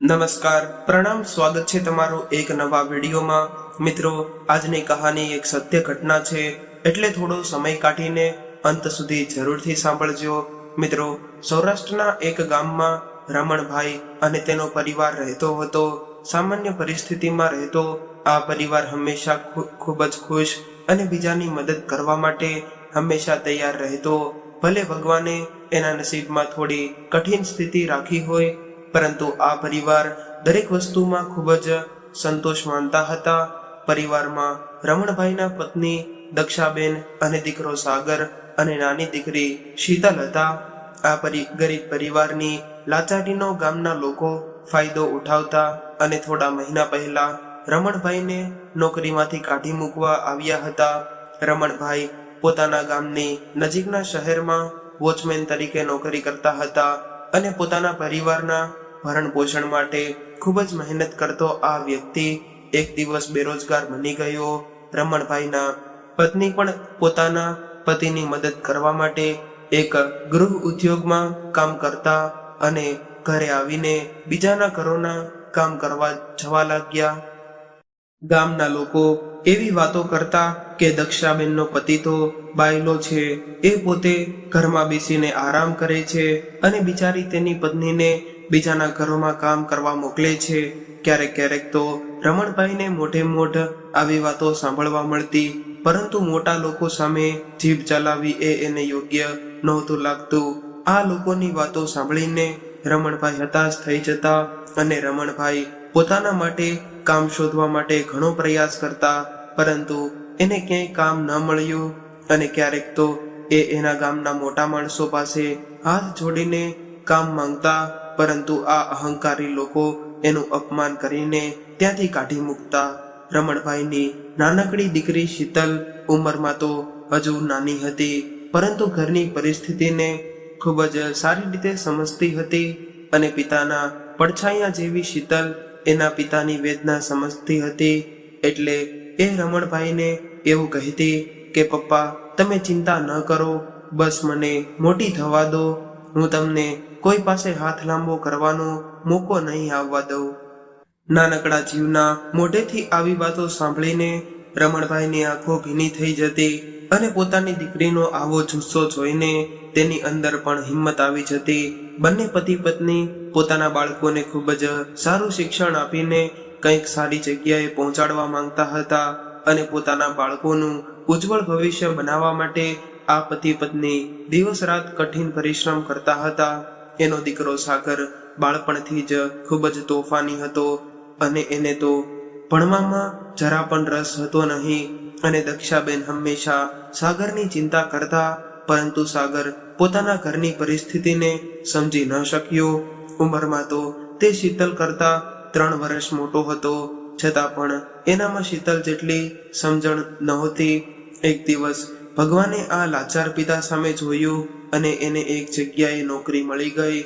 નમસ્કાર, પ્રણામ, સ્વાગત છે તમારું એક નવા વિડીયોમાં। મિત્રો, આજની કહાની એક સત્ય ઘટના છે, એટલે થોડો સમય કાઢીને અંત સુધી જરૂરથી સાંભળજો। મિત્રો, સૌરાષ્ટ્રના એક ગામમાં રમણભાઈ અને તેનો પરિવાર રહેતો હતો। સામાન્ય પરિસ્થિતિમાં રહેતો આ પરિવાર હંમેશા ખૂબ જ ખુશ અને બીજાની મદદ કરવા માટે હંમેશા તૈયાર રહેતો। ભલે ભગવાને એના નસીબમાં થોડી કઠિન સ્થિતિ રાખી હોય, પરંતુ આ પરિવાર દરેક વસ્તુમાં ખૂબ જ સંતોષ માનતા હતા। પરિવારમાં રમણભાઈના પત્ની દક્ષાબેન અને દીકરો સાગર અને નાની દીકરી શીતલ હતા। આ ગરીબ પરિવારની લાચારીનો ગામના લોકો ફાયદો ઉઠાવતા અને થોડા મહિના પહેલા રમણભાઈને નોકરીમાંથી કાઢી મૂકવા આવ્યા હતા। રમણભાઈ પોતાના ગામની નજીકના શહેરમાં વોચમેન તરીકે નોકરી કરતા હતા અને પોતાના પરિવારના ભરણ પોષણ માટે ખૂબ જ મહેનત કરતો આ વ્યક્તિ એક દિવસ બેરોજગાર બની ગયો। રમણભાઈના પત્ની પણ પોતાના પતિની મદદ કરવા માટે એક ગૃહ ઉદ્યોગમાં કામ કરતા અને ઘરે આવીને બીજાના ઘરોના કામ કરવા જવા લાગ્યા। ગામના લોકો એવી વાતો કરતા કે દક્ષાબેનનો પતિ તો બાયલો છે, એ પોતે ઘરમાં બેસીને આરામ કરે છે અને બિચારી તેની પત્નીને બીજાના ઘરોમાં કામ કરવા મોકલે છે। ક્યારેક ક્યારેક તો રમણભાઈને મોઢે મોઢ આવી વાતો સાંભળવા મળતી, પરંતુ મોટા લોકો સામે જીભ ચલાવી એને યોગ્ય નહોતું લાગતું। આ લોકોની વાતો સાંભળીને રમણભાઈ હતાશ થઈ જતા અને રમણભાઈ પોતાના માટે કામ શોધવા માટે ઘણો પ્રયાસ કરતા, પરંતુ એને ક્યાંય કામ ન મળ્યું અને ક્યારેક તો એના ગામના મોટા માણસો પાસે હાથ જોડીને કામ માંગતા, પરંતુ આ અહંકારી લોકો એનું અપમાન કરીને ત્યાંથી કાઢી મૂકતા। રમણભાઈની નાનકડી દીકરી શીતલ ઉંમરમાં તો હજુ નાની હતી, પરંતુ ઘરની પરિસ્થિતિને ખૂબ જ સારી રીતે સમજતી હતી અને પિતાના પડછાયા જેવી શીતલ એના પિતાની વેદના સમજતી હતી। એટલે એ રમણભાઈને એવું કહેતી કે પપ્પા, તમે ચિંતા ન કરો, બસ મને મોટી થવા દો, હું તમને કોઈ પાસે હાથ લાંબો કરવાનો મોકો નહીં આવવા દઉં। નાનકડા જીવના મોઢેથી આવી વાતો સાંભળીને રમણભાઈની આંખો ભીની થઈ જતી અને પોતાની દીકરીનો આવો જુસ્સો જોઈને તેની અંદર પણ હિંમત આવી જતી। બંને પતિ પત્ની પોતાના બાળકોને ખૂબ જ સારું શિક્ષણ આપીને કંઈક સારી જગ્યાએ પહોંચાડવા માંગતા હતા અને પોતાના બાળકોનું ઉજ્જવળ ભવિષ્ય બનાવવા માટે આ પતિ પત્ની દિવસ રાત કઠિન પરિશ્રમ કરતા હતા। એનો દીકરો સાગર બાળપણથી જ ખૂબ જ તોફાની હતો અને એને તો ભણવામાં જરા પણ રસ હતો નહીં અને દક્ષાબેન હંમેશા સાગરની ચિંતા કરતા, પરંતુ સાગર પોતાના ઘરની પરિસ્થિતિને સમજી ન શક્યો। ઉંમરમાં તો તે શીતલ કરતા 3 વર્ષ મોટો હતો, છતાં પણ એનામાં શીતલ જેટલી સમજણ નહોતી। એક દિવસ ભગવાને આ લાચાર પિતા સામે જોયું અને એને એક જગ્યાએ નોકરી મળી ગઈ।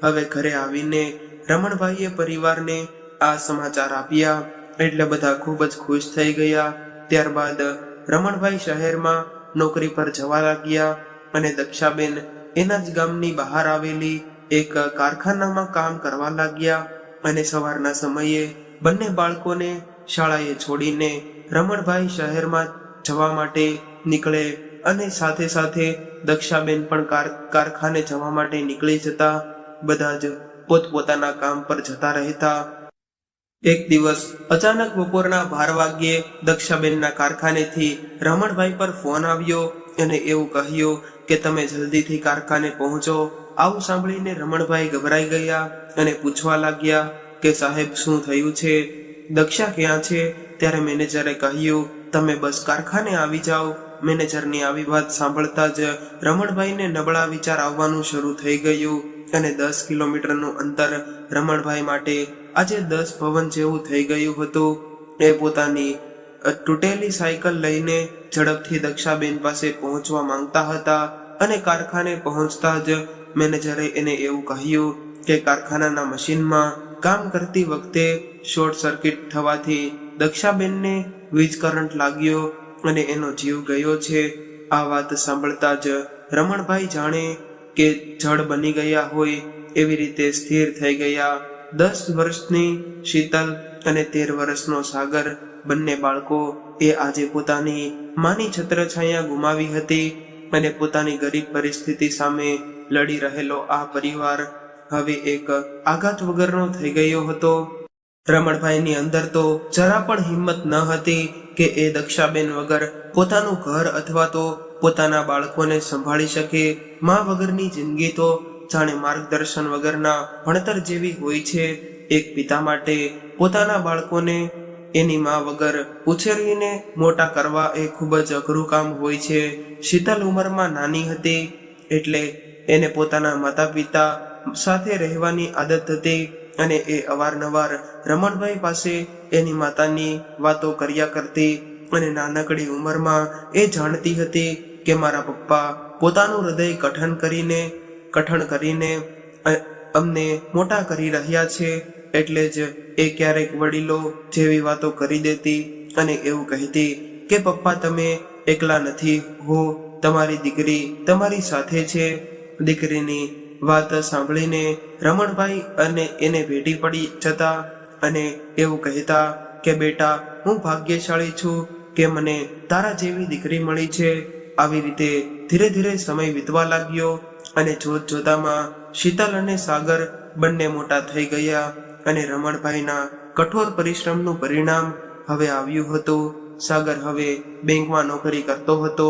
હવે ઘરે આવીને રમણભાઈએ પરિવારને આ સમાચાર આપ્યા એટલે બધા ખૂબ જ ખુશ થઈ ગયા। ત્યારબાદ રમણભાઈ શહેરમાં નોકરી પર જવા લાગ્યા અને દક્ષાબેન એના જ ગામની બહાર આવેલી એક કારખાનામાં કામ કરવા લાગ્યા અને સવારના સમયે બંને બાળકોને શાળાએ છોડીને રમણભાઈ શહેરમાં જવા માટે નીકળે અને સાથે સાથે દક્ષાબેન પણ કારખાને જવા માટે નીકળી જતા। બધા જ પોતપોતાના કામ પર જતા રહેતા। એક દિવસ અચાનક બપોરના 12 વાગ્યે દક્ષાબેનના કારખાનેથી રમણભાઈ પર ફોન આવ્યો અને એવું કહ્યું કે તમે જલ્દીથી કારખાને પહોંચો। આવું સાંભળીને રમણભાઈ ગભરાઈ ગયા અને પૂછવા લાગ્યા કે સાહેબ, શું થયું છે? દક્ષા ક્યાં છે? ત્યારે મેનેજરે કહ્યું, તમે બસ કારખાને આવી જાઓ। મેનેજરની આવી વાત સાંભળતા જ રમણભાઈને નબળા વિચાર આવવાનું શરૂ થઈ ગયું અને 10 કિલોમીટરનું અંતર રમણભાઈ માટે આજે 10 ભવન જેવું થઈ ગયું હતું। એ પોતાની તૂટેલી સાયકલ લઈને ઝડપથી દક્ષાબેન પાસે પહોંચવા માંગતા હતા અને કારખાને પહોંચતા જ મેનેજરે એને એવું કહ્યું કે કારખાનાના મશીનમાં કામ કરતી વખતે શોર્ટ સર્કિટ થવાથી દક્ષાબેનને વીજ કરંટ લાગ્યો અને એનો જીવ ગયો છે। આ વાત સાંભળતા જ રમણભાઈ જાણે કે જળ બની ગયા હોય એવી રીતે સ્થિર થઈ ગયા 10 વર્ષની શીતલ અને 13 વર્ષનો સાગર બંને બાળકો એ આજે પોતાની માની છત્રછાયા ગુમાવી હતી અને પોતાની ગરીબ પરિસ્થિતિ સામે લડી રહેલો આ પરિવાર હવે એક આઘાત વગરનો થઈ ગયો હતો. રમણભાઈની અંદર તો જરા પણ હિંમત ન હતી કે એ દક્ષાબેન વગર પોતાનું ઘર અથવા તો પોતાના બાળકોને સંભાળી શકે. મા વગરની જિંદગી તો જાણે માર્ગદર્શન વગરના ભણતર જેવી હોય છે. એક પિતા માટે પોતાના બાળકોને એની મા વગર ઉછેરીને મોટા કરવા એ ખૂબ જ અઘરું કામ હોય છે. શીતલ ઉંમરમાં નાની હતી એટલે એને પોતાના માતા પિતા સાથે રહેવાની આદત હતી અને એ અવારનવાર રમણભાઈ પાસે એની માતાની વાતો કર્યા કરતી અને નાનકડી ઉંમરમાં એ જાણતી હતી કે મારા પપ્પા પોતાનું હૃદય કઠણ કરીને અમને મોટા કરી રહ્યા છે. એટલે જ એ ક્યારેક વડીલો જેવી વાતો કરી દેતી અને એવું કહેતી કે પપ્પા તમે એકલા નથી, હું તમારી દીકરી તમારી સાથે છે. દીકરીની વાત સાંભળીને રમણભાઈ અને એને ભેટી પડી જતા અને એવું કહેતા કે બેટા હું ભાગ્યશાળી છું કે મને તારા જેવી દીકરી મળી છે. આવી રીતે ધીરે ધીરે સમય વીતવા લાગ્યો અને જોત જોતામાં શીતલ અને સાગર બંને મોટા થઈ ગયા અને રમણભાઈના કઠોર પરિશ્રમનું પરિણામ હવે આવ્યું હતું. સાગર હવે બેંકમાં નોકરી કરતો હતો.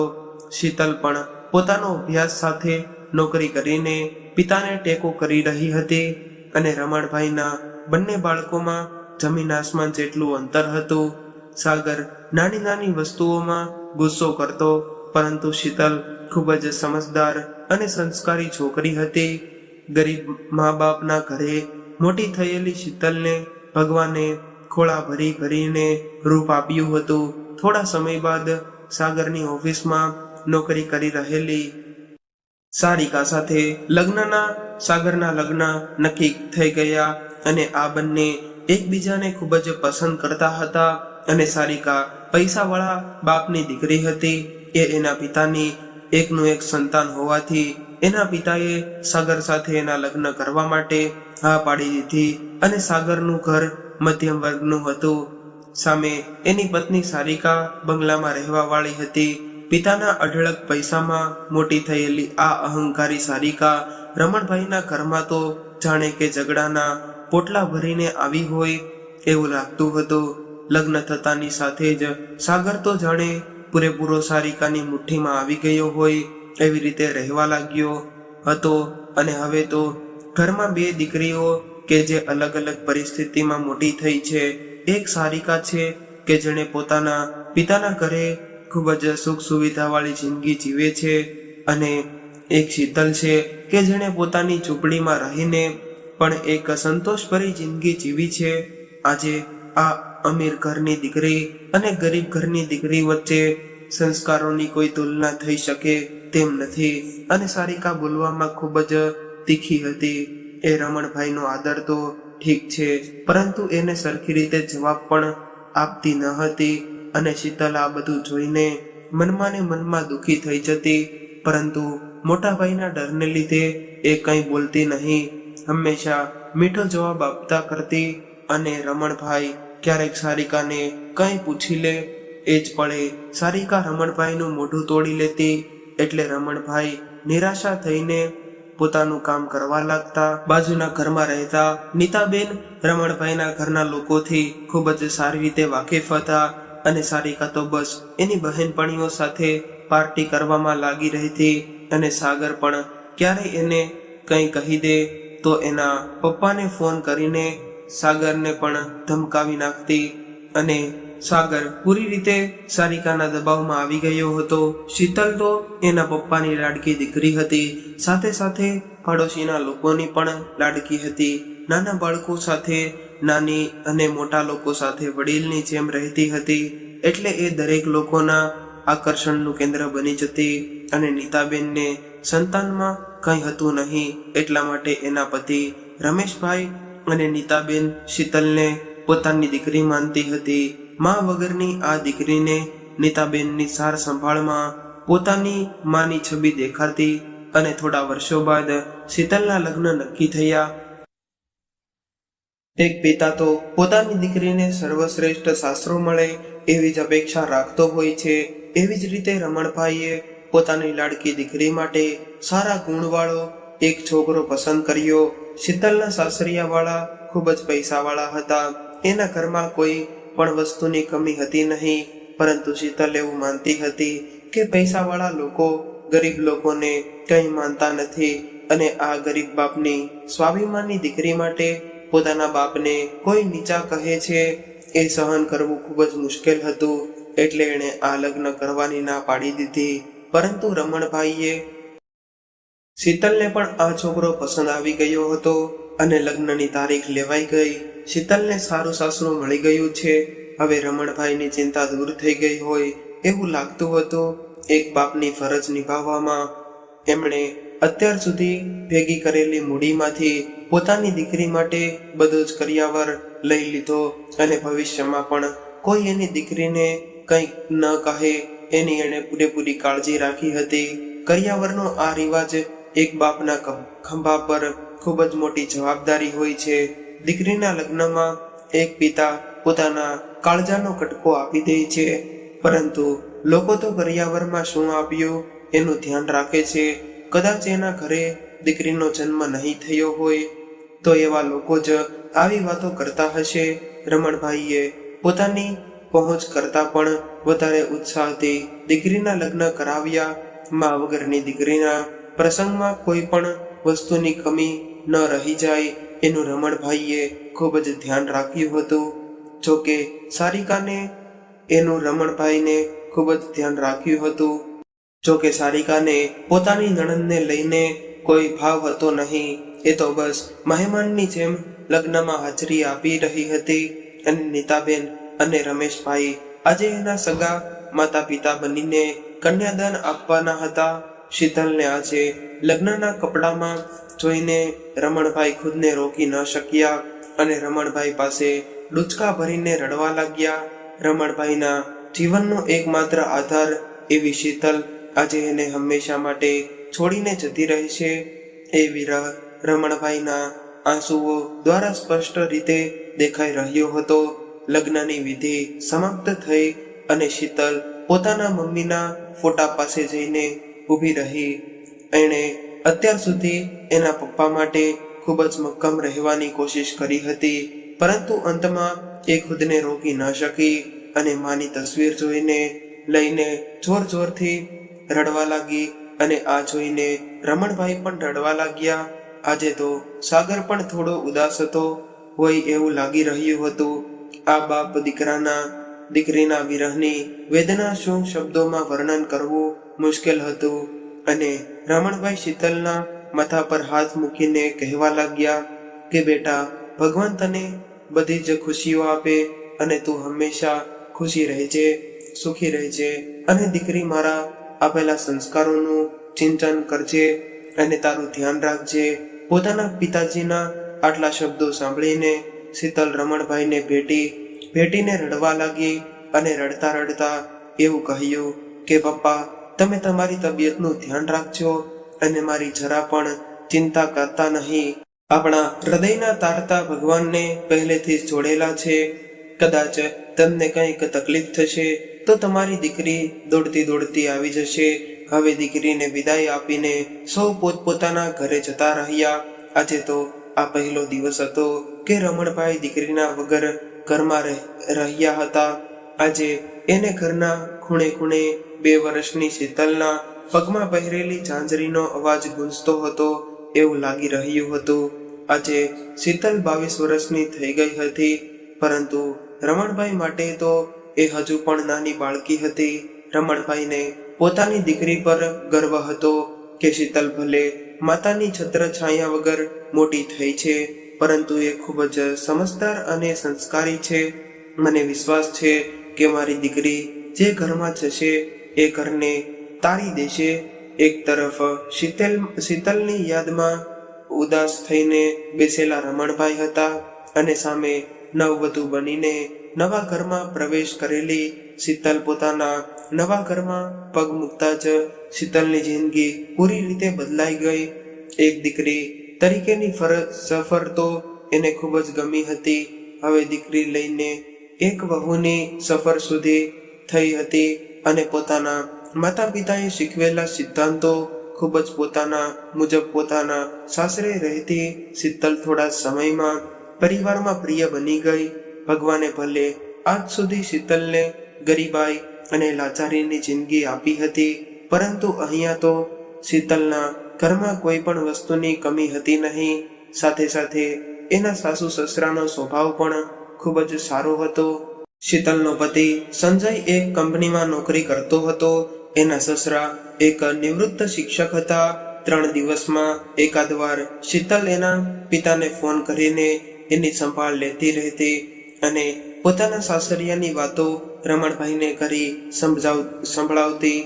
શીતલ પણ પોતાનો અભ્યાસ સાથે નોકરી કરીને પિતાને ટેકો કરી રહી હતી અને રમણભાઈના બંને બાળકોમાં જમીન આસમાન જેટલું અંતર હતું. સાગર નાની નાની વસ્તુઓમાં ગુસ્સો કરતો, પરંતુ શીતલ ખૂબ જ સમજદાર અને સંસ્કારી છોકરી હતી. ગરીબ મા બાપના ઘરે મોટી થયેલી શીતલને ભગવાને ખોળા ભરીને રૂપ આપ્યું હતું. થોડા સમય બાદ સાગરની ઓફિસમાં નોકરી કરી રહેલી સારિકા સાથે સાગરના લગ્ન નક્કી થઈ ગયા અને આ બંને એકબીજાને ખૂબ જ પસંદ કરતા હતા. અને સારિકા પૈસાવાળા બાપની દીકરી હતી. એ એના પિતાની એકનું એક સંતાન હોવાથી એના પિતાએ સાગર સાથે એના લગ્ન કરવા માટે હા પાડી દીધી અને સાગરનું ઘર મધ્યમ વર્ગનું હતું. સામે એની પત્ની સારિકા બંગલામાં રહેવા વાળી હતી. પિતાના અઢળક પૈસામાં મોટી થયેલી આ અહંકારી સારિકા રમણભાઈના ઘરમાં તો જાણે કે ઝઘડાના પોટલા ભરીને આવી હોય એવું લાગતું હતું. લગ્ન થતાની સાથે જ સાગર તો જાણે પૂરેપૂરો સારિકાની મુઠ્ઠીમાં આવી ગયો હોય એવી રીતે રહેવા લાગ્યો હતો. અને હવે તો ઘરમાં બે દીકરીઓ કે જે અલગ અલગ પરિસ્થિતિમાં મોટી થઈ છે. એક સારિકા છે કે જેણે પોતાના પિતાના ઘરે ખૂબ જ સુખ સુવિધા વાળી જિંદગી જીવે છે અને એક શીતલ છે કે જેણે પોતાની ઝૂંપડીમાં રહીને પણ એક સંતોષભરી જિંદગી જીવી છે. આજે આ અમીર ઘરની દીકરી અને ગરીબ ઘરની દીકરી વચ્ચે સંસ્કારોની કોઈ તુલના થઈ શકે તેમ નથી. અને સારિકા બોલવામાં ખૂબ જ તીખી હતી. એ રમણભાઈનો આદર તો ઠીક છે, પરંતુ એને સરખી રીતે જવાબ પણ આપતી ન હતી. અને શીતલ આ બધું જોઈને મનમાં ને મનમાં દુઃખી થઈ જતી, પરંતુ મોટા ભાઈના ડરને લીધે એ કંઈ બોલતી નહીં. હંમેશા મીઠો જવાબ આપતા કરતી અને રમણભાઈ ક્યારેક સારિકાને કંઈ પૂછી લે એ જ પળે સારિકા રમણભાઈનું મોઢું તોડી લેતી. એટલે રમણભાઈ નિરાશા થઈને પોતાનું કામ કરવા લાગતા. બાજુના ઘરમાં રહેતા નીતાબેન રમણભાઈના ઘરના લોકોથી ખૂબ જ સારી રીતે વાકેફ હતા અને સારિકા તો બસ એની બહેનપણીઓ સાથે પાર્ટી કરવામાં લાગી રહેતી. અને સાગર પણ ક્યારેય એને કંઈ કહી દે તો એના પપ્પાને ફોન કરીને સાગરને પણ ધમકાવી નાખતી. અને સાગર પૂરી રીતે સારિકાના દબાવમાં આવી ગયો હતો. શીતલ તો એના પપ્પાની લાડકી દીકરી હતી, સાથે સાથે પડોશીના લોકોની પણ લાડકી હતી. નાના બાળકો સાથે નાની અને મોટા લોકો સાથે વડીલની જેમ રહેતી હતી. એટલે એ દરેક લોકોના આકર્ષણનું કેન્દ્ર બની જતી. અને નીતાબેનને સંતાનમાં કંઈ હતું નહીં, એટલા માટે એના પતિ રમેશભાઈ અને નીતાબેન શીતલને પોતાની દીકરી માનતી હતી. મા વગરની આ દીકરીને નીતાબેનની સાર સંભાળમાં પોતાની માની છબી દેખાતી. અને થોડા વર્ષો બાદ શીતલના લગ્ન નક્કી થયા. એક પિતા તો પોતાની દીકરીને સર્વશ્રેષ્ઠ શાસ્ત્રો મળે એવી જ અપેક્ષા રાખતો હોય છે. એવી જ રીતે રમણભાઈએ પોતાની લાડકી દીકરી માટે સારા ગુણવાળો એક છોકરો પસંદ કર્યો. શીતલના સાસરિયાવાળા ખૂબ જ પૈસાવાળા હતા. એના ઘરમાં કોઈ પણ વસ્તુની કમી હતી નહીં, પરંતુ શીતલ એવું માનતી હતી કે પૈસાવાળા લોકો ગરીબ લોકોને કંઈ માનતા નથી, અને આ ગરીબ બાપની સ્વાભિમાની દીકરી માટે પોતાના બાપને કોઈ નીચા કહે છે એ સહન કરવું ખૂબ જ મુશ્કેલ હતું. એટલે એણે આ લગ્ન કરવાની ના પાડી દીધી. પરંતુ રમણભાઈએ શીતલને પણ આ છોકરો પસંદ આવી ગયો હતો અને લગ્નની તારીખ લેવાઈ ગઈ. શીતલને સારું સાસરું મળી ગયું છે. હવે રમણભાઈની ચિંતા દૂર થઈ ગઈ હોય એવું લાગતું હતું. એક બાપની ફરજ નિભાવવામાં એમણે અત્યાર સુધી ભેગી કરેલી મૂડીમાંથી પોતાની દીકરી માટે બધો જ કરિયાવર લઈ લીધો, અને ભવિષ્યમાં પણ કોઈ એની દીકરીને કંઈક ન કહે એની એણે પૂરેપૂરી કાળજી રાખી હતી. કરિયાવરનો આ રિવાજ એક બાપના ખંભા પર ખૂબ જ મોટી જવાબદારી હોય છે. દીકરીના લગ્નમાં એક પિતા પોતાના કાળજાનો કટકો આપી દે છે, પરંતુ લોકો તો કરિયાવરમાં શું આપ્યું એનું ધ્યાન રાખે છે. કદાચ એના ઘરે દીકરીનો જન્મ નહીં થયો હોય તો એવા લોકો જ આવી વાતો કરતા હશે. રમણભાઈએ પોતાની પહોંચ કરતા પણ વધારે ઉત્સાહથી દીકરીના લગ્ન કરાવ્યા. મા વગરની દીકરીના પ્રસંગમાં કોઈ પણ વસ્તુની કમી ન રહી જાય એનું રમણભાઈએ ખૂબ જ ધ્યાન રાખ્યું હતું. જોકે સારિકાને એનું રમણભાઈને ખૂબ જ ધ્યાન રાખ્યું હતું. જોકે સારિકાને પોતાની નણંદને લઈને કોઈ ભાવ હતો નહીં. એ તો બસ મહેમાનની જેમ લગ્નમાં હાજરી આપી રહી હતી. અને નીતાબેન અને રમેશભાઈ આજે એના સગા માતા પિતા બનીને કન્યાદાન આપવાના હતા. શીતલને આજે લગ્નના કપડામાં જોઈને રમણભાઈ ખુદને રોકી ન શક્યા અને રમણભાઈ પાસે ડૂચકા ભરીને રડવા લાગ્યા. રમણભાઈના જીવનનો એકમાત્ર આધાર એવી શીતલ આજે એને હંમેશા માટે છોડીને જતી રહી છે. એ વિરહ રમણભાઈના આંસુઓ દ્વારા સ્પષ્ટ રીતે દેખાઈ રહ્યો હતો. લગ્નની વિધિ સમાપ્ત થઈ અને શીતલ પોતાના મમ્મીના ફોટા પાસે જઈને ઊભી રહી. એણે અત્યાર સુધી એના પપ્પા માટે ખૂબ જ મક્કમ રહેવાની કોશિશ કરી હતી, પરંતુ અંતમાં એ ખુદને રોકી ન શકી અને માની તસવીર લઈને જોર જોરથી રડવા લાગી. અને આ જોઈને રમણભાઈ પણ રડવા લાગ્યા. આજે તો સાગર પણ થોડો ઉદાસ હતો હોય એવું લાગી રહ્યું હતું. આ બાપ દીકરીના વિરહની વેદના શું શબ્દોમાં વર્ણન કરવું મુશ્કેલ હતું. અને રમણભાઈ શીતલના માથા પર હાથ મૂકીને કહેવા લાગ્યા કે બેટા, ભગવાન તને બધી જ ખુશીઓ આપે અને તું હંમેશા ખુશી રહેજે, સુખી રહેજે. અને દીકરી, મારા આપેલા સંસ્કારોનું ચિંતન કરજે અને તારું ધ્યાન રાખજે. પોતાના પિતાજીના આટલા શબ્દો સાંભળીને શીતલ રમણભાઈને ભેટીને રડવા લાગી અને રડતા રડતા એવું કહ્યું કે પપ્પા, તમે તમારી તબિયતનું ધ્યાન રાખજો અને મારી જરા પણ ચિંતા કરતા નહીં. આપણા હૃદયના તારતા ભગવાનને પહેલેથી જ જોડેલા છે. કદાચ તમને કંઈક તકલીફ થશે તો તમારી દીકરી દોડતી દોડતી આવી જશે. હવે દીકરીને વિદાય આપીને સૌ પોતપોતાના ઘરે જતા રહ્યા. આજે તો આ પહેલો દિવસ હતો કે રમણભાઈ દીકરીના વગર ઘરમાં રહ્યા હતા. આજે એને ઘરના ખૂણે ખૂણે 2 વર્ષની શીતલના પગમાં પહેરેલી ઝાંઝરીનો અવાજ ગૂંજતો હતો એવું લાગી રહ્યું હતું. આજે શીતલ 22 વર્ષની થઈ ગઈ હતી, પરંતુ રમણભાઈ માટે તો એ હજુ પણ નાની બાળકી હતી. રમણભાઈને પોતાની દીકરી પર ગર્વ હતો કે શીતલ ભલે માતાની છત્ર છાયા વગર મોટી થઈ છે, પરંતુ એ ખૂબ જ સમજદાર અને સંસ્કારી છે. મને વિશ્વાસ છે કે મારી દીકરી જે ઘરમાં જશે એ ઘરને તારી દેશે. એક તરફ શીતલની યાદમાં ઉદાસ થઈને બેસેલા રમણભાઈ હતા અને સામે નવવધુ બનીને નવા ઘરમાં પ્રવેશ કરેલી શીતલ. પોતાના નવા ઘરમાં પગ મૂકતા જ શીતલની જિંદગી પૂરી રીતે બદલાઈ ગઈ. એક દીકરી તરીકેની સફર તો એને ખૂબ જ ગમી હતી. હવે દીકરી લઈને એક વહુની સફર સુધી થઈ હતી અને પોતાના માતા પિતાએ શીખવેલા સિદ્ધાંતો ખૂબ જ પોતાના મુજબ પોતાના સાસરે રહેતી શીતલ થોડા સમયમાં પરિવારમાં પ્રિય બની ગઈ. ભગવાને ભલે આજ સુધી શીતલને ગરીબાઈ અને લાચારીની જિંદગી આપી હતી, પરંતુ અહીંયા તો શીતલના ઘરમાં કોઈ પણ વસ્તુની કમી હતી નહીં. સાથે સાથે એના સાસુ સસરાનો સ્વભાવ પણ ખૂબ જ સારો હતો. શીતલનો પતિ સંજય એક કંપનીમાં નોકરી કરતો હતો. એના સસરા એક નિવૃત્ત શિક્ષક હતા. 3 દિવસમાં એકાદ વાર શીતલ એના પિતાને ફોન કરીને એની સંભાળ લેતી રહેતી અને પોતાના સાસરિયાની વાતો રમણભાઈને કરી સંભળાવતી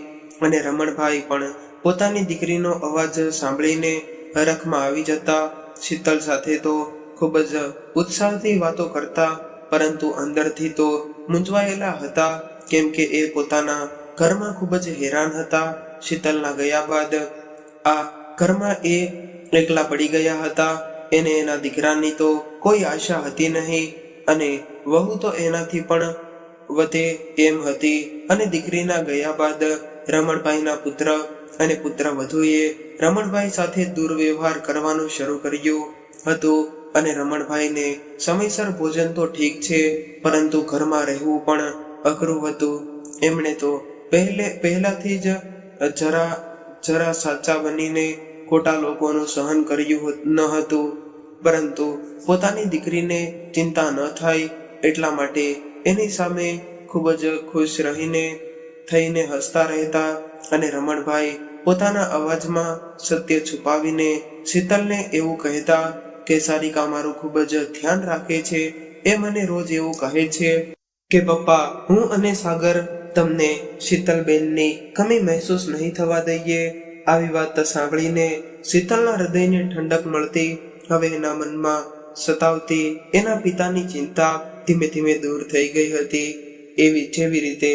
અને રમણભાઈ પણ પોતાની દીકરીનો અવાજ સાંભળીને હરખમાં આવી જતા. શીતલ સાથે તો ખૂબ જ ઉત્સાહથી વાતો કરતા, પરંતુ અંદરથી તો મૂંઝવાયેલા હતા, કેમ કે એ પોતાના ઘરમાં ખૂબ જ હેરાન હતા. શીતલના ગયા બાદ આ ઘરમાં એ એકલા પડી ગયા હતા. એને એના દીકરાની તો કોઈ આશા હતી નહીં અને વહુ તો એનાથી પણ વધે એમ હતી. અને દીકરીના ગયા બાદ રમણભાઈના પુત્ર અને પુત્ર વધુએ રમણભાઈ સાથે દુર્વ્યવહાર કરવાનું શરૂ કર્યું હતું. અને રમણભાઈને સમયસર ભોજન તો ઠીક છે, પરંતુ ઘરમાં રહેવું પણ અઘરું હતું. એમણે તો પહેલાથી જ જરા સાચા બનીને ખોટા લોકોનું સહન કર્યું ન હતું, પરંતુ પોતાની દીકરીને ચિંતા ન થાય એટલા માટે એની સામે ખૂબ જ ખુશ થઈને હસતા રહેતા. અને રમણભાઈ પોતાના અવાજમાં સત્ય છુપાવીને શીતલને એવું કહેતા કે સારિકા મારું ખૂબ જ ધ્યાન રાખે છે. એ મને રોજ એવું કહે છે કે પપ્પા, હું અને સાગર તમને શીતલબેનની કમી મહેસૂસ નહીં થવા દઈએ. આવી વાત સાંભળીને શીતલના હૃદયને ઠંડક મળતી. હવે એના મનમાં સતાવતી એના પિતાની ચિંતા ધીમે ધીમે દૂર થઈ ગઈ હતી. જેવી રીતે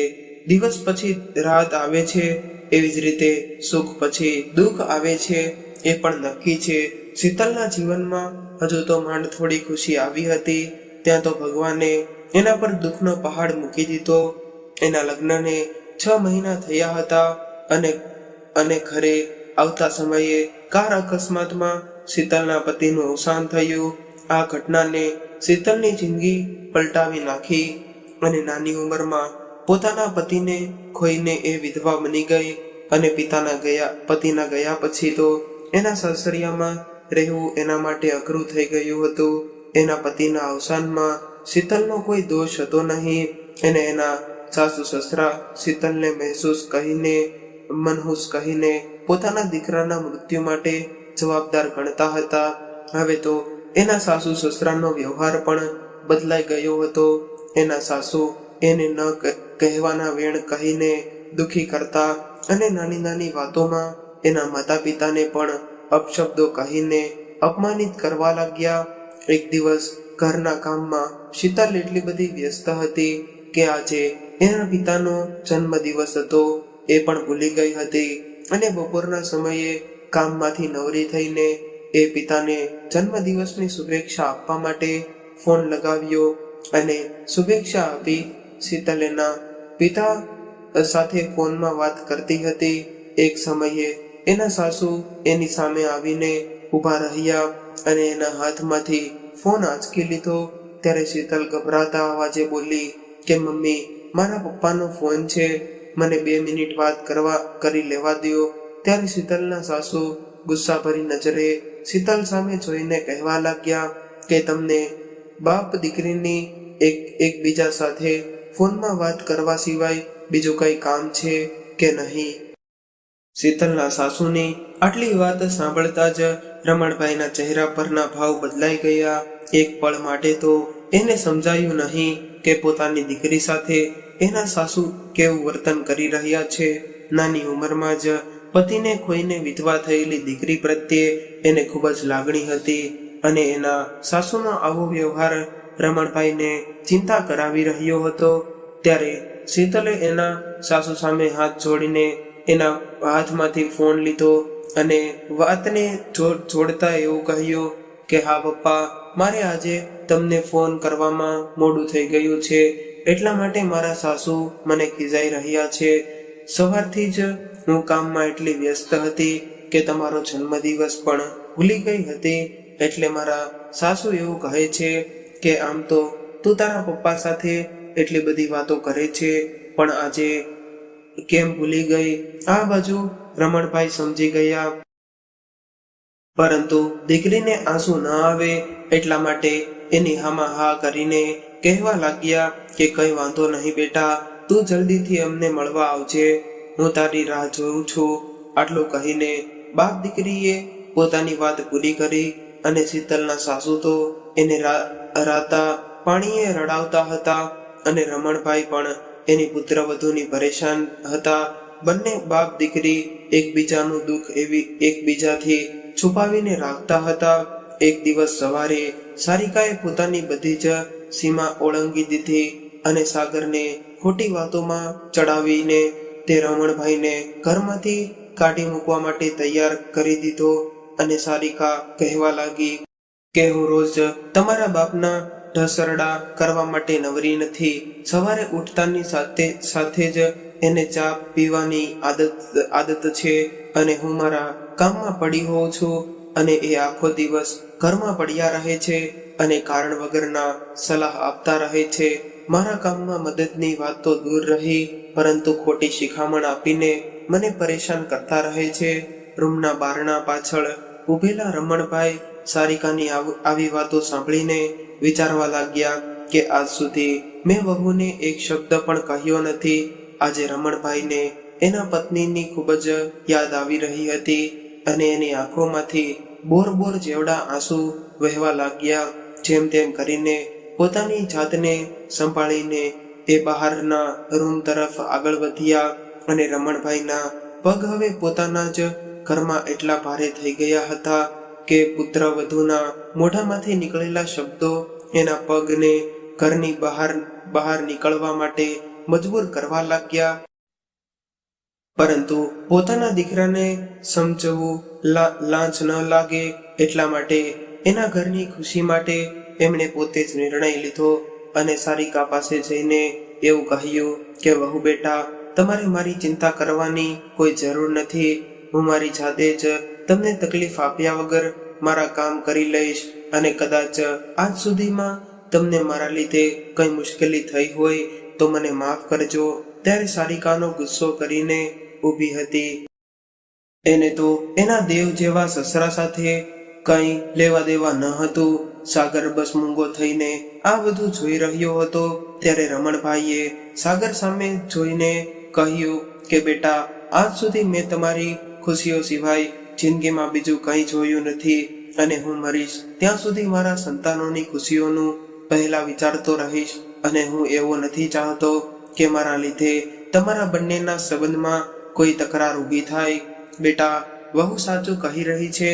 દિવસ પછી રાત આવે છે, એવી જ રીતે સુખ પછી દુઃખ આવે છે. એ પણ નક્કી છે. શીતલના જીવનમાં હજુ તો માંડ થોડી ખુશી આવી હતી, ત્યાં તો ભગવાને એના પર દુઃખનો પહાડ મૂકી દીધો. એના લગ્નને 6 મહિના થયા હતા અને ઘરે આવતા સમયે કાર અકસ્માતમાં શીતલના પતિનું અવસાન થયું. આ ઘટનાને શીતલની જિંદગી પલટાવી નાખી અને નાની ઉંમરમાં પોતાના પતિને ખોઈને એ વિધવા બની ગઈ. અને પતિના ગયા પછી તો એના સાસરિયામાં રહેવું એના માટે અઘરું થઈ ગયું હતું. એના પતિના અવસાનમાં શીતલનો કોઈ દોષ હતો નહીં. એને એના સાસુ સસરા શીતલને મનહૂસ કહીને પોતાના દીકરાના મૃત્યુ માટે જવાબદાર ગણતા હતા. હવે તો એના સાસુ સસરાનો વ્યવહાર પણ બદલાઈ ગયો હતો. એના સાસુ એને ન કહેવાના વેણ કહીને દુખી કરતા અને નાની નાની વાતોમાં એના માતા પિતાને પણ અપશબ્દો કહીને અપમાનિત કરવા લાગ્યા. એક દિવસ ઘરના કામમાં શીતલ એટલી બધી વ્યસ્ત હતી કે આજે એના પિતાનો જન્મદિવસ હતો એ પણ ભૂલી ગઈ હતી. અને બપોરના સમયે કામમાંથી નવરી થઈને એ પિતાને જન્મદિવસની શુભેચ્છા આપવા માટે ફોન લગાવ્યો અને શુભેચ્છા આપી. શીતલ એના પિતા સાથે ફોનમાં વાત કરતી હતી. એક સમયે એના સાસુ એની સામે આવીને ઊભા રહ્યા અને એના હાથમાંથી ફોન આંચકી લીધો. ત્યારે શીતલ ગભરાતા અવાજે બોલી કે મમ્મી, મારા પપ્પાનો ફોન છે, મને 2 મિનિટ વાત કરી લેવા દો. ત્યારે શીતલના સાસુ ગુસ્સાભરી નજરે શીતલ સામે જોઈને કહેવા લાગ્યા કે તમને બાપ દીકરીની એકબીજા સાથે ફોનમાં વાત કરવા સિવાય બીજું કઈ કામ છે કે નહીં? શીતલના સાસુની આટલી વાત સાંભળતા જ રમણભાઈના ચહેરા પરના ભાવ બદલાઈ ગયા. એક પળ માટે તો એને સમજાયું નહીં કે પોતાની દીકરી સાથે એના સાસુ કેવું વર્તન કરી રહ્યા છે. નાની ઉંમરમાં જ પતિને ખોઈને વિધવા થયેલી દીકરી પ્રત્યે એને ખૂબ જ લાગણી હતી અને એના સાસુનો આવો વ્યવહાર રમણભાઈને ચિંતા કરાવી રહ્યો હતો. ત્યારે શીતલે એના સાસુ સામે હાથ જોડીને એના હાથમાંથી ફોન લીધો અને વાતને જોડતા એવું કહ્યું કે હા પપ્પા, મારે આજે તમને ફોન કરવામાં મોડું થઈ ગયું છે, એટલા માટે મારા સાસુ મને ખીજાઈ રહ્યા છે. સવારથી જ હું કામમાં એટલી વ્યસ્ત હતી કે તમારો જન્મદિવસ પણ ભૂલી ગઈ હતી. એટલે મારા સાસુ એવું કહે છે કે આમ તો તું તારા પપ્પા સાથે એટલી બધી વાતો કરે છે, પણ આજે કેમ ભૂલી ગઈ? આ બાજુ રમણભાઈ સમજી ગયા, પરંતુ દીકરીને આંસુ ન આવે એટલા માટે એની હામાં હા કરીને કહેવા લાગ્યા કે કઈ વાંધો નહીં બેટા, તું જલ્દીથી અમને મળવા આવજે, હું તારી રાહ જોઉં છું. આટલું કહીને બાપ દીકરીએ પોતાની વાત પૂરી કરી અને શીતલના સાસુ તો એને રાતા પાણીએ રડાવતા હતા અને રમણભાઈ પણ એની પુત્રવધૂની પરેશાન હતા. બંને બાપ દીકરી એકબીજાનું દુઃખ એકબીજાથી છુપાવીને રાખતા હતા. એક દિવસ સવારે સારિકાએ પોતાની બધી જ સીમા ઓળંગી દીધી અને સાગરને ખોટી વાતોમાં ચડાવીને તે રમણભાઈને ઘરમાંથી કાઢી મૂકવા માટે તૈયાર કરી દીધો. અને સારિકા કહેવા લાગી કે હું રોજ તમારા બાપના ઢસરડા કરવા માટે નવરી નથી. સવારે ઉઠતાની સાથે જ એને ચા પીવાની આદત છે અને હું મારા કામમાં પડી હોઉં છું અને એ આખો દિવસ ઘરમાં પડ્યા રહે છે અને કારણ વગરના સલાહ આપતા રહે છે. મારા કામમાં મદદની વાત તો દૂર રહી, પરંતુ ખોટી શિખામણ આપીને મને પરેશાન કરતા રહે છે. રૂમના બારણા પાછળ ઉભેલા રમણભાઈ સારિકાની આવી વાતો સાંભળીને વિચારવા લાગ્યા કે આજ સુધી મેં વહુને એક શબ્દ પણ કહ્યો નથી. આજે રમણભાઈને એના પત્નીની ખૂબ જ યાદ આવી રહી હતી અને એની આંખોમાંથી બોર જેવડા આંસુ વહેવા લાગ્યા. જેમ તેમ કરીને પોતાની જાતને સંભાળીને એ બહારના રૂમ તરફ આગળ વધ્યા અને રમણભાઈના પગ હવે પોતાના જ ઘરમાં એટલા ભારે થઈ ગયા હતા કે પુત્રવધૂના મોઢામાંથી નીકળેલા શબ્દો એના પગને ઘરની બહાર નીકળવા માટે મજબૂર કરવા લાગ્યા. પરંતુ પોતાના દીકરાને સમજવું લાંચ ન લાગે એટલા માટે એના ઘરની ખુશી માટે એમણે પોતે જ નિર્ણય લીધો અને સારિકા પાસે જઈને એવું કહ્યું કે વહુ બેટા, તમારે મારી ચિંતા કરવાની કોઈ જરૂર નથી. હું મારી જાતે જ તમને તકલીફ આપ્યા વગર મારા કામ કરી લઈશ અને કદાચ આજ સુધીમાં તમને મારા લીધે કઈ મુશ્કેલી થઈ હોય તો મને માફ કરજો. ત્યારે સારિકાનો ગુસ્સો કરીને ઊભી હતી. એને તો એના દેવ જેવા સસરા સાથે કઈ લેવા દેવા ન હતું. સાગર બસ મૂંગો થઈને આ બધું જોઈ રહ્યો હતો. ત્યારે રમણભાઈએ સાગર સામે જોઈને કહ્યું કે બેટા, આજ સુધી મેં તમારી ખુશીઓ સિવાય જિંદગીમાં બીજું કંઈ જોયું નથી અને હું મરીશ ત્યાં સુધી મારા સંતાનોની ખુશીઓનું પહેલા વિચારતો રહીશ. અને હું એવો નથી ચાહતો કે મારા લીધે તમારા બંનેના સંબંધમાં કોઈ તકરાર ઊભી થાય. બેટા, વહુ સાચું કહી રહી છે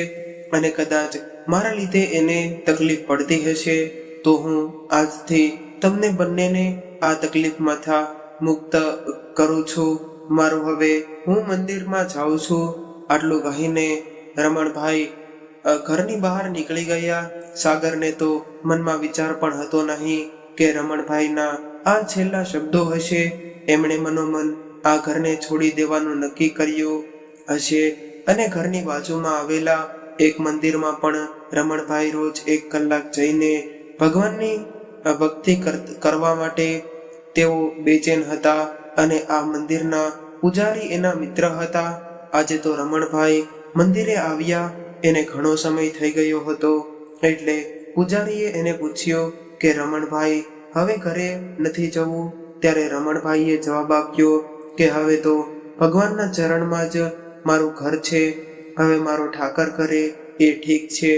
અને કદાચ મારા લીધે એને તકલીફ પડતી હશે તો હું આજથી તમને બંનેને આ તકલીફમાંથી મુક્ત કરું છું. મારું હવે હું મંદિરમાં જાઉં છું. આટલું કહીને રમણભાઈ ઘરની બહાર નીકળી ગયા. સાગરને તો મનમાં વિચાર પણ હતો નહીં કે રમણભાઈના આ છેલ્લા શબ્દો હશે. એમણે મનોમન આ ઘરને છોડી દેવાનું નક્કી કર્યું હશે અને ઘરની બાજુમાં આવેલા એક મંદિરમાં પણ રમણભાઈ રોજ 1 કલાક જઈને ભગવાનની ભક્તિ કરવા માટે તેઓ બેચેન હતા અને આ મંદિરના પૂજારી એના મિત્ર હતા. આજે તો રમણભાઈ મંદિરે આવ્યા. એને ઘણો સમય થઈ ગયો હતો એટલે પૂજારીએ એને પૂછ્યું કે રમણભાઈ હવે ઘરે નથી જવું? ત્યારે રમણભાઈએ જવાબ આપ્યો કે હવે તો ભગવાનના ચરણમાં જ મારું ઘર છે, હવે મારો ઠાકર કરે એ ઠીક છે.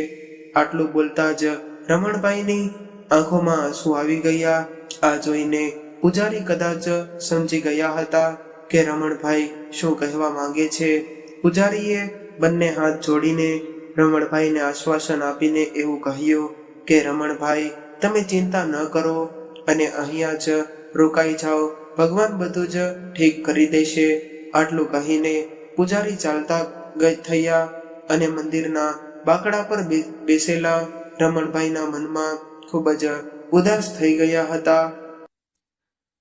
આટલું બોલતા જ રમણભાઈની આંખોમાં આંસુ આવી ગયા. આ જોઈને પૂજારી કદાચ સમજી ગયા હતા કે રમણભાઈ શું કહેવા માંગે છે. પૂજારીએ બંને હાથ જોડીને રમણભાઈને આશ્વાસન આપીને એવું કહ્યું કે રમણભાઈ, તમે ચિંતા ન કરો અને અહીંયા જ રોકાઈ જાઓ, ભગવાન બધું જ ઠીક કરી દેશે. આટલું કહીને પૂજારી ચાલતા થયા અને મંદિરના બાકડા પર બેસેલા રમણભાઈના મનમાં ખૂબ જ ઉદાસ થઈ ગયા હતા.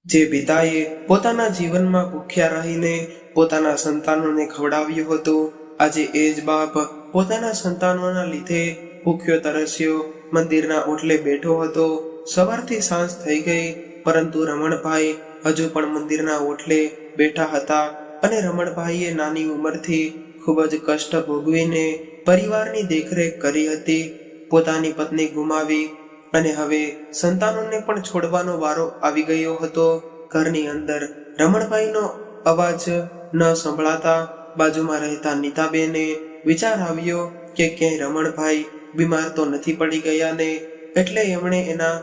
જે પિતાએ પોતાના જીવનમાં ભૂખ્યા રહીને પોતાના સંતાનોને ખવડાવ્યું હતું, આજે એ જ બાપ પોતાના સંતાનોના લીધે ભૂખ્યો તરસ્યો મંદિરના ઓટલે બેઠો હતો. સવારથી સાંજ થઈ ગઈ, પરંતુ રમણભાઈ હજુ પણ મંદિરના ઓટલે બેઠા હતા અને રમણભાઈએ નાની ઉંમરથી ખૂબ જ કષ્ટ ભોગવીને પરિવારની દેખરેખ કરી હતી. પોતાની પત્ની ગુમાવી અને હવે સંતાનોને પણ છોડવાનો વારો આવી ગયો હતો. ઘરની અંદર રમણભાઈનો અવાજ ન સંભળાતા બાજુમાં રહેતા નીતાબેને વિચાર આવ્યો કે ક્યાંય રમણભાઈ બીમાર તો નથી પડી ગયા ને, એટલે એમણે એના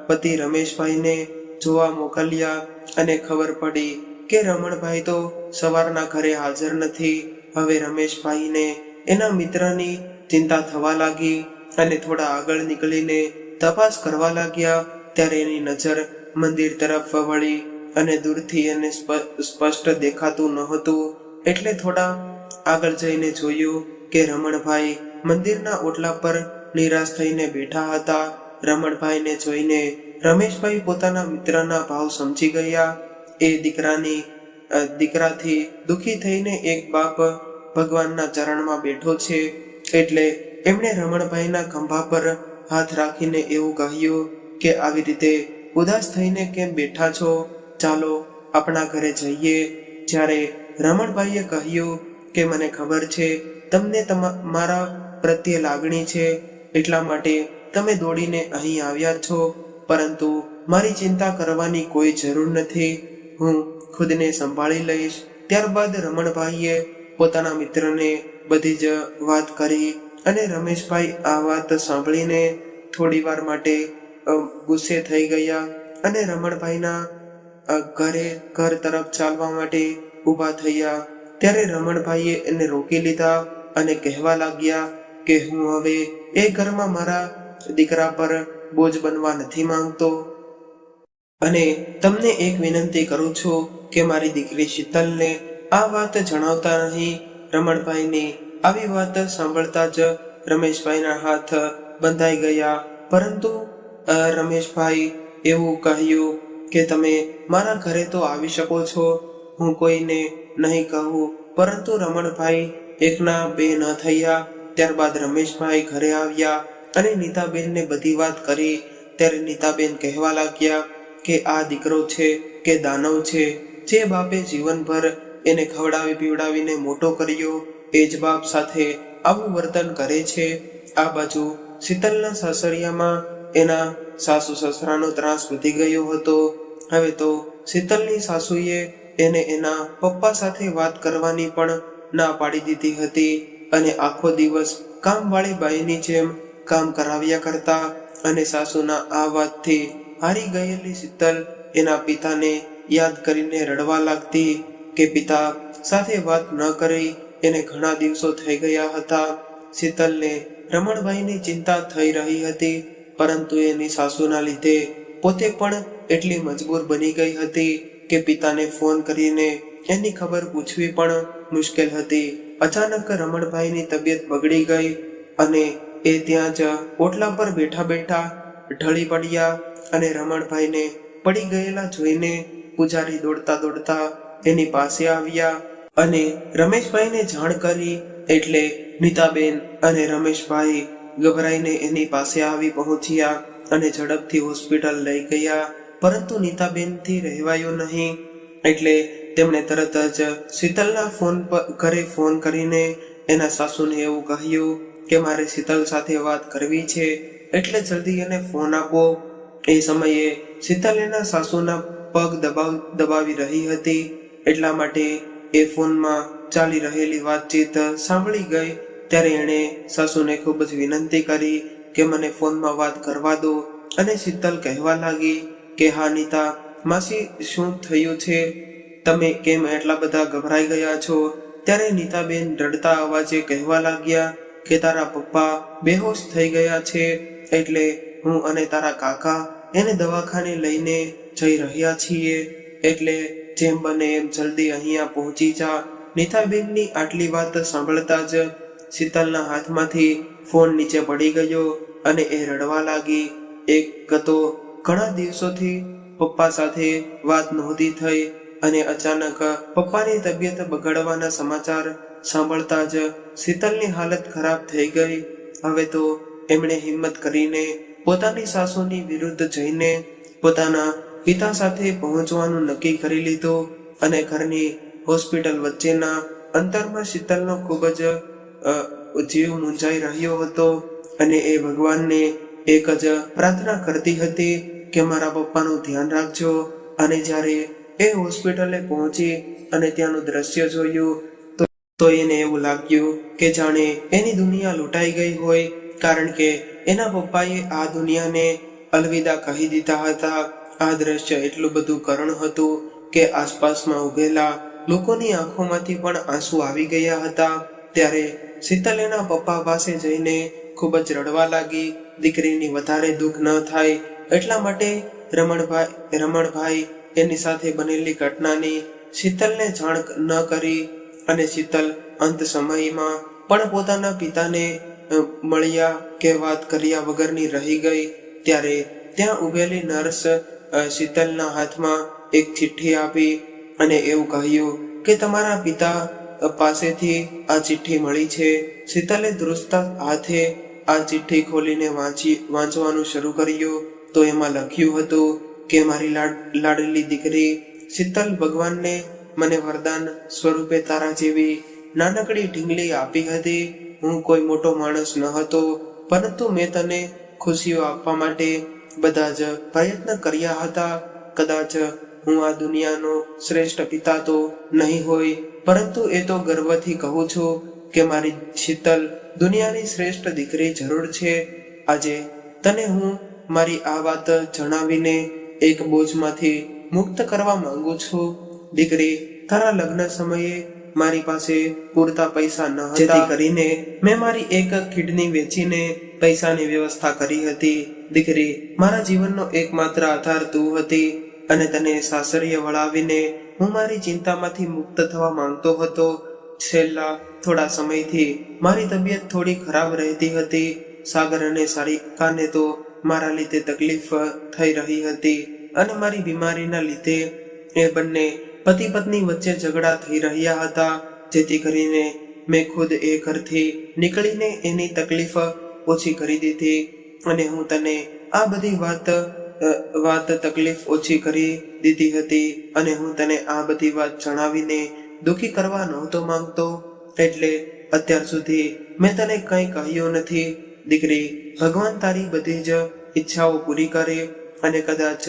પતિ રમેશભાઈને જોવા મોકલ્યા અને ખબર પડી કે રમણભાઈ તો સવારના ઘરે હાજર નથી. હવે રમેશભાઈને એના મિત્રની ચિંતા થવા લાગી અને થોડા આગળ નીકળીને તપાસ કરવા લાગ્યા. ત્યારે એની નજર મંદિર તરફ વળી અને દૂરથી એને સ્પષ્ટ દેખાતું નહોતું, એટલે થોડા આગળ જઈને જોયું કે રમણભાઈ મંદિરના ઓટલા પર નિરાશ થઈને બેઠા હતા. રમણભાઈને જોઈને રમેશભાઈ પોતાના મિત્રના ભાવ સમજી ગયા. એ દીકરાથી દુખી થઈને એક બાપ ભગવાનના ચરણમાં બેઠો છે, એટલે એમણે રમણભાઈના ખંભા પર હાથ રાખીને એવું કહ્યું કે આવી રીતે ઉદાસ થઈને કેમ બેઠા છો, ચાલો આપણા ઘરે જઈએ. જ્યારે રમણભાઈએ કહ્યું કે મને ખબર છે તમને મારા પ્રત્યે લાગણી છે, એટલા માટે તમે દોડીને અહીં આવ્યા છો, પરંતુ મારી ચિંતા કરવાની કોઈ જરૂર નથી, હું ખુદને સંભાળી લઈશ. ત્યારબાદ રમણભાઈએ પોતાના મિત્રને બધી જ વાત કરી અને રમેશભાઈ આ વાત સાંભળીને થોડી વાર માટે ગુસ્સે થઈ ગયા અને રમણભાઈના ઘર તરફ ચાલવા માટે ઊભા થયા. ત્યારે રમણભાઈએ એને રોકી લીધા અને કહેવા લાગ્યા કે હું હવે એ ઘરમાં મારા દીકરા પર બોજ બનવા નથી માંગતો અને તમને એક વિનંતી કરું છું કે મારી દીકરી શીતલને આ વાત જણાવતા નહીં. રમણભાઈની આવી વાત સાંભળતા જ રમેશભાઈના હાથ બંધાઈ ગયા, પરંતુ રમેશભાઈ એવું કહ્યું કે તમે મારા ઘરે તો આવી શકો છો, હું કોઈને નહીં કહું. પરંતુ રમણભાઈ એકના બે ન થયા. ત્યારબાદ રમેશભાઈ ઘરે આવ્યા અને નીતાબેનને બધી વાત કરી. ત્યારે નીતાબેન કહેવા લાગ્યા કે આ દીકરો છે કે દાનવ છે, જે બાપે જીવનભર એને ખવડાવી પીવડાવીને મોટો કર્યો, એ જ બાપ સાથે આવું વર્તન કરે છે. આ બાજુ શીતલના સાસરિયામાં એના સાસુ સસરાનો ત્રાસ વધી ગયો હતો. હવે તો શીતલની સાસુએ એને એના પપ્પા સાથે વાત કરવાની પણ ના પાડી દીધી હતી અને આખો દિવસ કામવાળી બાઈની જેમ કામ કરાવ્યા કરતા. અને સાસુના આ વાતથી હારી ગયેલી શીતલ એના પિતાને યાદ કરીને રડવા લાગતી કે પિતા સાથે વાત ન કરી એને ઘણા દિવસો થઈ ગયા હતા. શીતલને રમણભાઈની ચિંતા થઈ રહી હતી, પરંતુ એની સાસુના લીધે પોતે પણ એટલી મજબૂર બની ગઈ હતી કે પિતાને ફોન કરીને એની ખબર પૂછવી પણ મુશ્કેલ હતી. અચાનક રમણભાઈની તબિયત બગડી ગઈ અને એ ત્યાં જ ઓટલા પર બેઠા બેઠા ઢળી પડ્યા અને રમણભાઈને પડી ગયેલા જોઈને પૂજારી દોડતા દોડતા એની પાસે આવ્યા અને રમેશભાઈને જાણ કરી. એટલે નીતાબેન અને રમેશભાઈ ગભરાઈને એની પાસે આવી પહોંચ્યા અને ઝડપથી હોસ્પિટલ લઈ ગયા. પરંતુ નીતાબેનથી રહેવાયું નહીં, એટલે તેમણે તરત જ શીતલના ઘરે ફોન કરીને એના સાસુને એવું કહ્યું કે મારે શીતલ સાથે વાત કરવી છે, એટલે જલ્દી એને ફોન આપો. એ સમયે શીતલ એના સાસુના પગ દબાવી રહી હતી, એટલા માટે એ ફોનમાં ચાલી રહેલી વાતચીત સાંભળી ગઈ. ત્યારે એણે સાસુને ખૂબ જ વિનંતી કરી કે મને ફોનમાં વાત કરવા દો અને શીતલ કહેવા લાગી કે હા નીતા માસી, શું થયું છે, તમે કેમ એટલા બધા ગભરાઈ ગયા છો? ત્યારે નીતાબેન રડતા અવાજે કહેવા લાગ્યા કે તારા પપ્પા બેહોશ થઈ ગયા છે, એટલે હું અને તારા કાકા એને દવાખાને લઈને જઈ રહ્યા છીએ, એટલે જેમ બને એમ જલ્દી અહીંયા પહોંચી જા. નીતાબેનની આટલી વાત સાંભળતા જ શીતલના હાથમાંથી ફોન નીચે પડી ગયો અને એ રડવા લાગી. એક તો ઘણા દિવસોથી પપ્પા સાથે વાત નહોતી થઈ અને અચાનક પપ્પાની તબિયત બગડવાના સમાચાર સાંભળતા જ શીતલની હાલત ખરાબ થઈ ગઈ. હવે તો એમણે હિંમત કરીને પોતાની સાસુની વિરુદ્ધ જઈને પોતાના પિતા સાથે પહોંચવાનું નક્કી કરી લીધું અને ઘરની હોસ્પિટલ વચ્ચેના અંતરમાં શીતલનો ખૂબ જ જીવ મૂંઝાઈ રહ્યો હતો અને એ ભગવાનને એક જ પ્રાર્થના કરતી હતી કે મારા પપ્પાનું ધ્યાન રાખજો. અને જ્યારે એ હોસ્પિટલે પહોંચી અને ત્યાંનું દ્રશ્ય જોયું તો એને એવું લાગ્યું કે જાણે એની દુનિયા લૂંટાઈ ગઈ હોય, કારણ કે એના પપ્પાએ આ દુનિયાને અલવિદા કહી દીધા હતા. આ દ્રશ્ય એટલું બધું કરુણ હતું કે આસપાસમાં ઉભેલા લોકોની આંખોમાંથી પણ આંસુ આવી ગયા હતા. ત્યારે શીતલ એના પપ્પા પાસે જઈને ખૂબ જ રડવા લાગી. દીકરીની વધારે દુઃખ ન થાય એટલા માટે રમણભાઈ એની સાથે બનેલી ઘટનાની શીતલને જાણ ન કરી અને શીતલ અંત સમયમાં પણ પોતાના પિતાને મળ્યા કે વાત કર્યા વગરની રહી ગઈ. ત્યારે ત્યાં ઉભેલી નર્સ શીતલના હાથમાં એક ચિઠ્ઠી આપી અને એવું કહ્યું કે તમારા પિતા પાસેથી આ ચિઠ્ઠી મળી છે. શીતલે ધ્રુજતા હાથે આ ચિઠ્ઠી ખોલીને વાંચવાનું શરૂ કર્યું તો એમાં લખ્યું હતું કે મારી લાડલી દીકરી શીતલ, ભગવાનને મને વરદાન સ્વરૂપે તારા જેવી નાનકડી ઢીંગલી આપી હતી. હું કોઈ મોટો માણસ ન હતો, પરંતુ મેં તને ખુશીઓ આપવા માટે બધા જ પ્રયત્ન કર્યા હતા. કદાચ હું આ દુનિયાનો શ્રેષ્ઠ પિતા તો નહીં હોય, પરંતુ એ તો ગર્વથી કહું છું કે મારી શીતલ દુનિયાની શ્રેષ્ઠ દીકરી જરૂર છે. આજે તને હું મારી આ વાત જણાવીને એક બોજમાંથી મુક્ત કરવા માંગુ છું. દીકરી, તારા લગ્ન સમયે મારી પાસે પૂરતા પૈસા ન હતા, જેથી કરીને મેં મારી એક કિડની વેચીને પૈસાની વ્યવસ્થા કરી હતી. દીકરી, મારા જીવનનો એકમાત્ર આધાર તું હતી અને તને સાસરીએ વળાવીને હું મારી ચિંતામાંથી મુક્ત થવા માંગતો હતો. છેલ્લા થોડા સમયથી મારી તબિયત થોડી ખરાબ રહેતી હતી. સાગર અને સારિકાને તો મારા લીધે તકલીફ થઈ રહી હતી અને મારી બીમારીના લીધે એ બંને પતિ પત્ની વચ્ચે ઝઘડા થઈ રહ્યા હતા, જેથી કરીને મેં ખુદ એ ઘરથી નીકળીને એની તકલીફ ઓછી કરી દીધી અને હું તને આ બધી વાત તકલીફ ઓછી કરી દીધી હતી અને હું તને આ બધી વાત જણાવીને દુઃખી કરવા નહોતો માંગતો, એટલે અત્યાર સુધી મેં તને કંઈ કહ્યું નથી. દીકરી, ભગવાન તારી બધી જ ઈચ્છાઓ પૂરી કરે અને કદાચ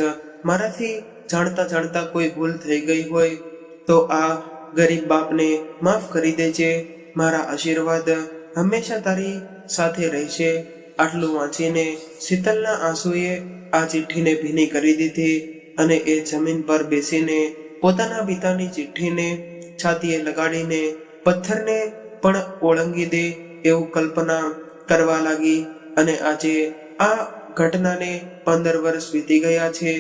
મારાથી જાણતા કોઈ ભૂલ થઈ ગઈ હોય તો આ ગરીબ બાપને માફ કરી દેજે. મારા આશીર્વાદ હંમેશા તારી સાથે રહેશે. આટલું વાંચીને શીતલના આંસુએ આ ચિઠ્ઠીને ભીની કરી દીધી અને એ જમીન પર બેસીને પોતાના પિતાની ચિઠ્ઠીને છાતીએ લગાડીને પથ્થરને પણ ઓળંગી દે એવું કલ્પના કરવા લાગી. અને આજે આ ઘટનાને 15 વર્ષ વીતી ગયા છે.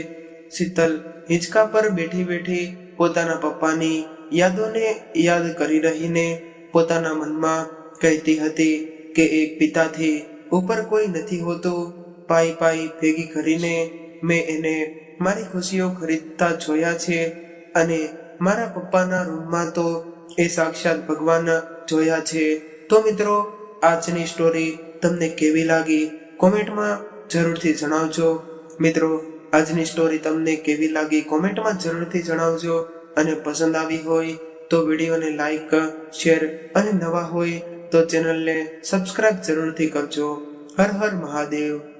શીતલ હિંચકા પર બેઠી પોતાના પપ્પાની યાદોને યાદ કરી રહીને પોતાના મનમાં કહેતી હતી કે એક પિતાથી ઉપર કોઈ નથી હોતું. પાઈ ભેગી કરીને મેં એને મારી ખુશીઓ ખરીદતા જોયા છે અને મારા પપ્પાના રૂમમાં તો એ સાક્ષાત ભગવાન જોયા છે. તો મિત્રો, આજની સ્ટોરી તમને કેવી લાગી કોમેન્ટમાં જરૂરથી જણાવજો. મિત્રો, આજની સ્ટોરી તમને કેવી લાગી કોમેન્ટમાં જરૂરથી જણાવજો અને પસંદ આવી હોય તો વિડીયોને લાઈક, શેર અને નવા હોય તો ચેનલને સબસ્ક્રાઇબ જરૂરથી કરજો. હર હર મહાદેવ.